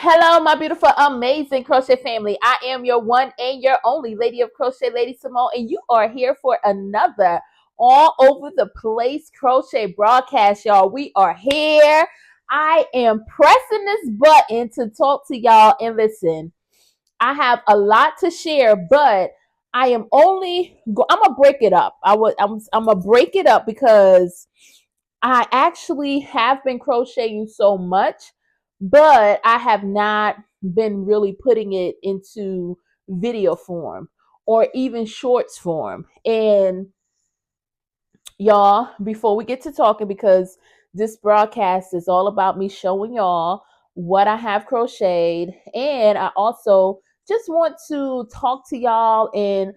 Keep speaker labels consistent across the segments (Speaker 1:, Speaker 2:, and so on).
Speaker 1: Hello, my beautiful, amazing crochet family. I am your one and your only Lady of Crochet, LadySamoan, and you are here for another all over the place crochet broadcast, y'all. We are here. I am pressing this button to talk to y'all and listen. I have a lot to share, but I am I'm gonna break it up. I'm gonna break it up because I actually have been crocheting so much, but I have not been really putting it into video form or even shorts form. And y'all, before we get to talking, because this broadcast is all about me showing y'all what I have crocheted, and I also just want to talk to y'all and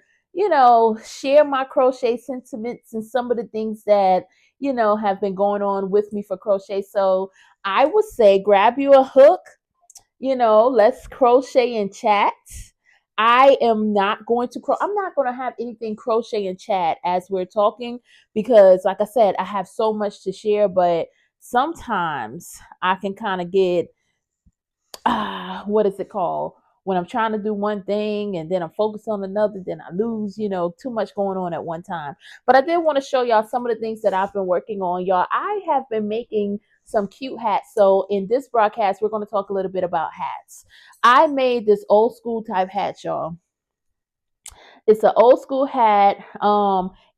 Speaker 1: share my crochet sentiments and some of the things that have been going on with me for crochet. So I would say grab you a hook, let's crochet and chat. I am not going to I'm not going to have anything crochet and chat as we're talking, because like I said, I have so much to share, but sometimes I can kind of get what is it called, when I'm trying to do one thing and then I'm focused on another, then I lose, too much going on at one time. But I did want to show y'all some of the things that I've been working on, y'all. I have been making some cute hats. So in this broadcast, we're going to talk a little bit about hats. I made this old school type hat, y'all. It's an old school hat.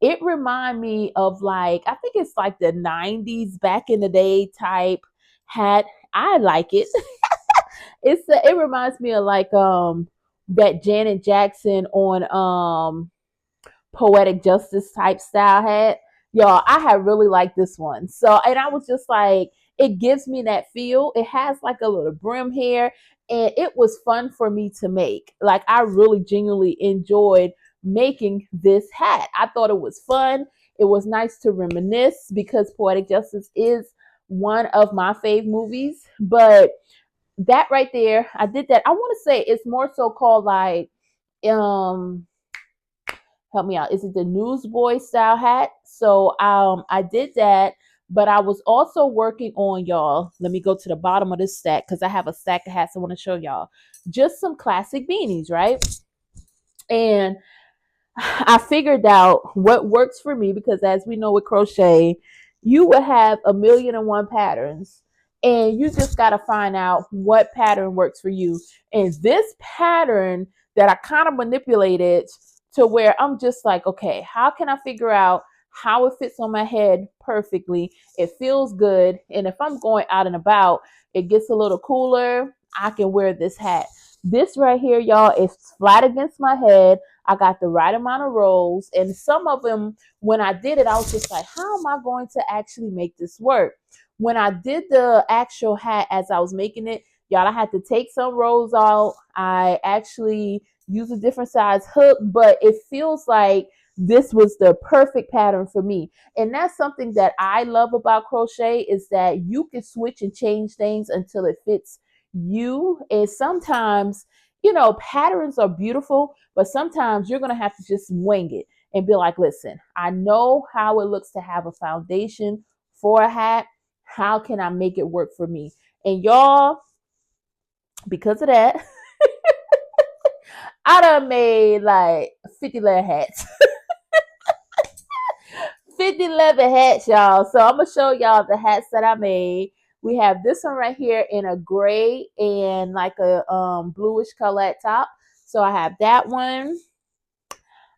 Speaker 1: It remind me of, like, I think it's like the 90s back in the day type hat. I like it. It reminds me of like that Janet Jackson on Poetic Justice type style hat. Y'all, I have really liked this one. So, and I was just like, it gives me that feel. It has like a little brim here, and it was fun for me to make. Like, I really genuinely enjoyed making this hat. I thought it was fun. It was nice to reminisce because Poetic Justice is one of my fave movies. But that right there, I did that. I want to say it's more so called like um help me out. Is it the newsboy style hat? So I did that, but I was also working on, y'all. Let me go to the bottom of this stack because I have a stack of hats I want to show y'all. Just some classic beanies, right? And I figured out what works for me, because as we know with crochet, you will have a million and one patterns, and you just got to find out what pattern works for you. And this pattern that I kind of manipulated to where I'm just like, okay, how can I figure out how it fits on my head perfectly? It feels good. And if I'm going out and about, it gets a little cooler, I can wear this hat. This right here, y'all, is flat against my head. I got the right amount of rolls, and some of them, when I did it, I was just like, how am I going to actually make this work? When I did the actual hat as I was making it, y'all, I had to take some rolls out. I actually used a different size hook, but it feels like this was the perfect pattern for me. And that's something that I love about crochet, is that you can switch and change things until it fits you. And sometimes, patterns are beautiful, but sometimes you're going to have to just wing it and be like, listen, I know how it looks to have a foundation for a hat. How can I make it work for me? And y'all, because of that, I done made like 50 leather hats. 50 leather hats, y'all. So I'm going to show y'all the hats that I made. We have this one right here in a gray and like a bluish color at top. So I have that one.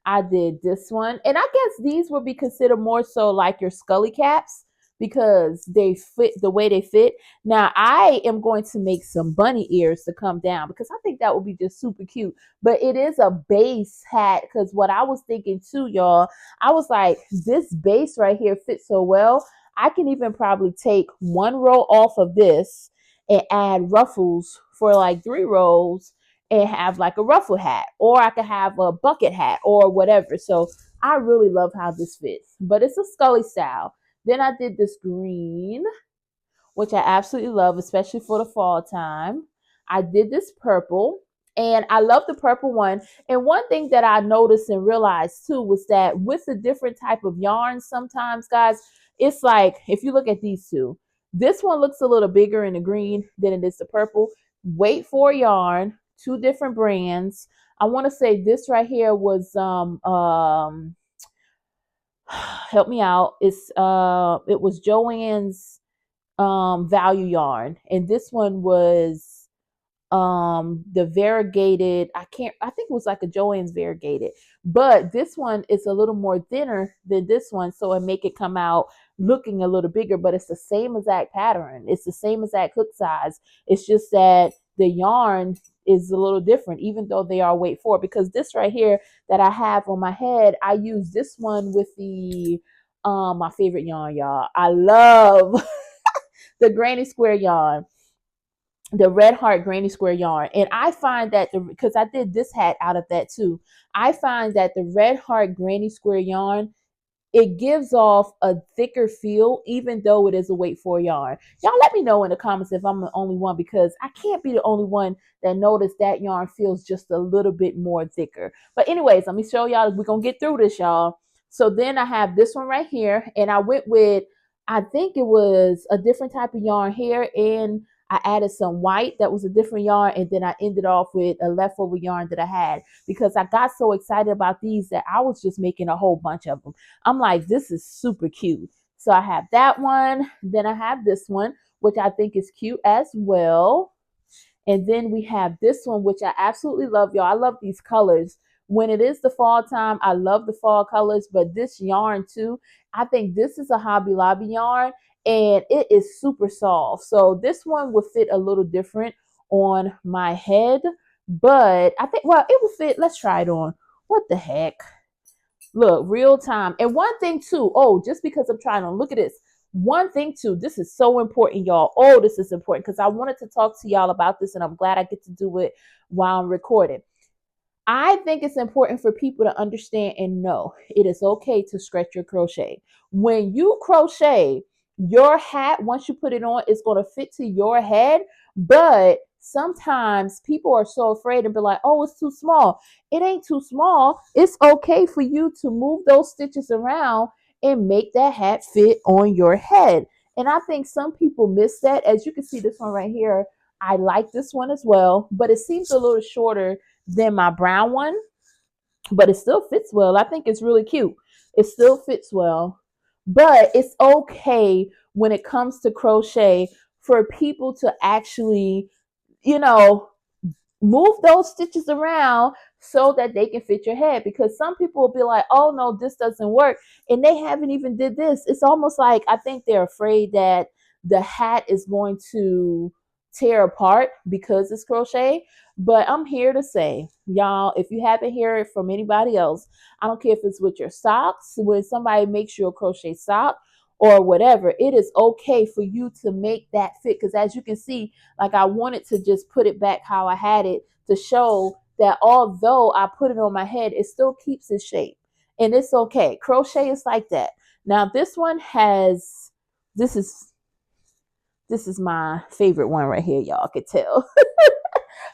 Speaker 1: I did this one. And I guess these would be considered more so like your Skully caps, because they fit the way they fit. Now, I am going to make some bunny ears to come down because I think that would be just super cute. But it is a base hat, because what I was thinking too, y'all, I was like, this base right here fits so well. I can even probably take one row off of this and add ruffles for like 3 rows and have like a ruffle hat, or I could have a bucket hat or whatever. So I really love how this fits, but it's a Skully style. Then I did this green, which I absolutely love, especially for the fall time. I did this purple, and I love the purple one. And one thing that I noticed and realized too was that with the different type of yarns, sometimes, guys, it's like, if you look at these two, this one looks a little bigger in the green than it is the purple. weight for yarn, two different brands. I want to say this right here was help me out. It was Joann's value yarn, and this one was the variegated. I think it was like a Joann's variegated, but this one is a little more thinner than this one, so it make it come out looking a little bigger, but it's the same exact pattern, it's the same exact hook size. It's just that the yarn is a little different, even though they are weight four, because this right here that I have on my head, I use this one with the my favorite yarn, y'all. I love the granny square yarn, the red heart granny square yarn. And I find that because I did this hat out of that too, I find that the red heart granny square yarn, it gives off a thicker feel, even though it is a weight four yarn. Y'all let me know in the comments if I'm the only one, because I can't be the only one that noticed that yarn feels just a little bit more thicker. But anyways, let me show y'all. We're going to get through this, y'all. So then I have this one right here, and I went with, I think it was a different type of yarn here, and I added some white that was a different yarn, and then I ended off with a leftover yarn that I had, because I got so excited about these that I was just making a whole bunch of them. I'm like, this is super cute. So I have that one. Then I have this one, which I think is cute as well. And then we have this one, which I absolutely love, y'all. I love these colors. When it is the fall time, I love the fall colors, but this yarn too, I think this is a Hobby Lobby yarn, and it is super soft. So this one would fit a little different on my head, but I think, well, it will fit. Let's try it on. What the heck? Look, real time. And one thing too, oh, just because I'm trying to look at this, one thing too, this is so important, y'all. Oh, this is important because I wanted to talk to y'all about this, and I'm glad I get to do it while I'm recording. I think it's important for people to understand and know it is okay to stretch your crochet. When you crochet, your hat, once you put it on, it's going to fit to your head. But sometimes people are so afraid and be like, oh, it's too small. It ain't too small. It's okay for you to move those stitches around and make that hat fit on your head. And I think some people miss that. As you can see, this one right here, I like this one as well, but it seems a little shorter than my brown one, but it still fits well. I think it's really cute. It still fits well, but it's okay when it comes to crochet for people to actually, you know, move those stitches around so that they can fit your head, because some people will be like, oh no, this doesn't work, and they haven't even did this. It's almost like I think they're afraid that the hat is going to tear apart because it's crochet. But I'm here to say, y'all, if you haven't heard it from anybody else, I don't care if it's with your socks, when somebody makes you a crochet sock or whatever, it is okay for you to make that fit. Because as you can see, like, I wanted to just put it back how I had it to show that although I put it on my head, it still keeps its shape. And it's okay. Crochet is like that. Now this one has, this is my favorite one right here, y'all could tell.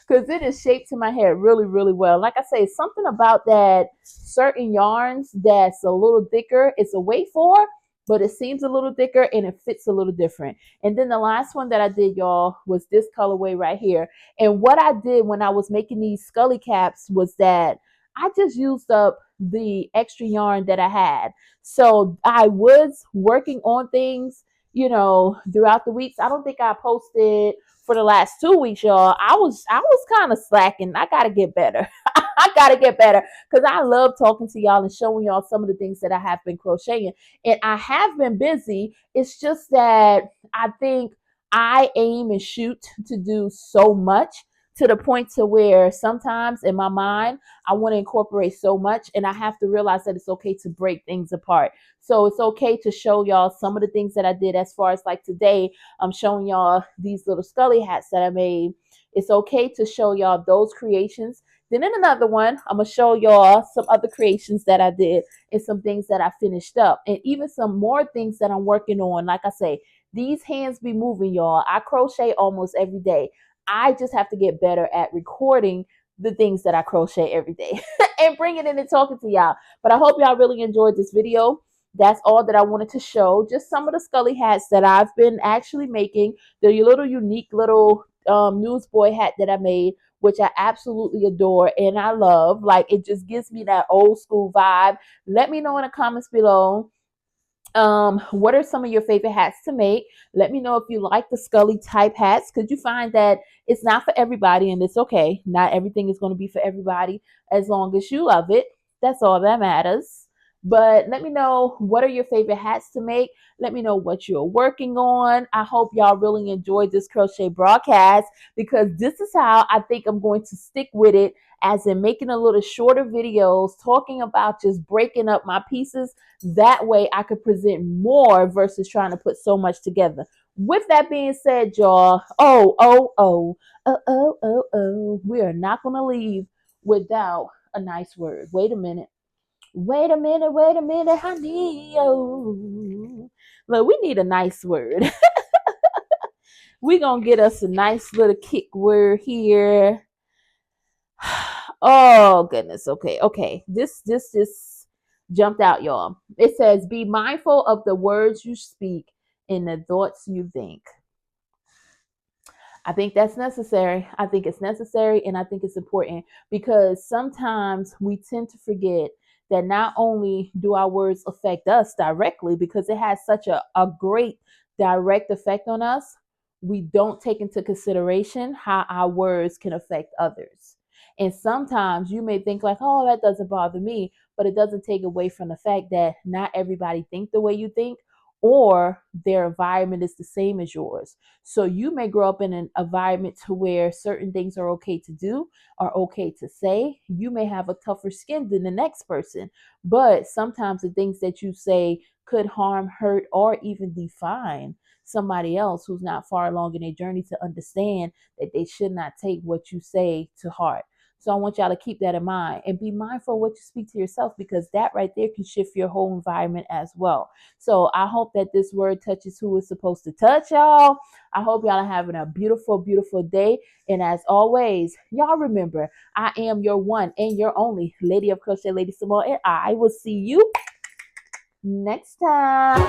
Speaker 1: Because it is shaped to my head really, really well. Like I say, something about that certain yarns that's a little thicker. It's a weight for, but it seems a little thicker and it fits a little different. And then the last one that I did, y'all, was this colorway right here. And what I did when I was making these Skully caps was that I just used up the extra yarn that I had. So I was working on things, throughout the weeks. I don't think I posted for the last 2 weeks, y'all. I was kind of slacking. I gotta get better. I gotta get better because I love talking to y'all and showing y'all some of the things that I have been crocheting. And I have been busy. It's just that I think I aim and shoot to do so much, to the point to where sometimes in my mind I want to incorporate so much, and I have to realize that it's okay to break things apart. So it's okay to show y'all some of the things that I did, as far as like today, I'm showing y'all these little Skully hats that I made. It's okay to show y'all those creations. Then in another one, I'm going to show y'all some other creations that I did and some things that I finished up, and even some more things that I'm working on. Like I say, these hands be moving, y'all. I crochet almost every day. I just have to get better at recording the things that I crochet every day and bringing it in and talking to y'all. But I hope y'all really enjoyed this video. That's all that I wanted to show. Just some of the Skully hats that I've been actually making. They're your little unique little newsboy hat that I made, which I absolutely adore and I love. Like, it just gives me that old school vibe. Let me know in the comments below, what are some of your favorite hats to make. Let me know if you like the Skully type hats. Could you find that it's not for everybody, and it's okay, not everything is going to be for everybody. As long as you love it, that's all that matters. But let me know, what are your favorite hats to make. Let me know what you're working on. I hope y'all really enjoyed this crochet broadcast, because this is how I think I'm going to stick with it, as in making a little shorter videos talking about just breaking up my pieces. That way I could present more versus trying to put so much together. With that being said, y'all, we are not going to leave without a nice word. Wait a minute. Honey. Oh. Look, we need a nice word. We're going to get us a nice little kick word here. Oh goodness. Okay. This jumped out, y'all. It says, be mindful of the words you speak and the thoughts you think. I think that's necessary. I think it's necessary, and I think it's important, because sometimes we tend to forget that not only do our words affect us directly, because it has such a great direct effect on us, we don't take into consideration how our words can affect others. And sometimes you may think like, oh, that doesn't bother me, but it doesn't take away from the fact that not everybody think the way you think, or their environment is the same as yours. So you may grow up in an environment to where certain things are okay to do, are okay to say. You may have a tougher skin than the next person, but sometimes the things that you say could harm, hurt, or even define somebody else who's not far along in their journey to understand that they should not take what you say to heart. So I want y'all to keep that in mind and be mindful of what you speak to yourself, because that right there can shift your whole environment as well. So I hope that this word touches who it's supposed to touch, y'all. I hope y'all are having a beautiful, beautiful day. And as always, y'all remember, I am your one and your only Lady of Crochet, LadySamoan, and I will see you next time.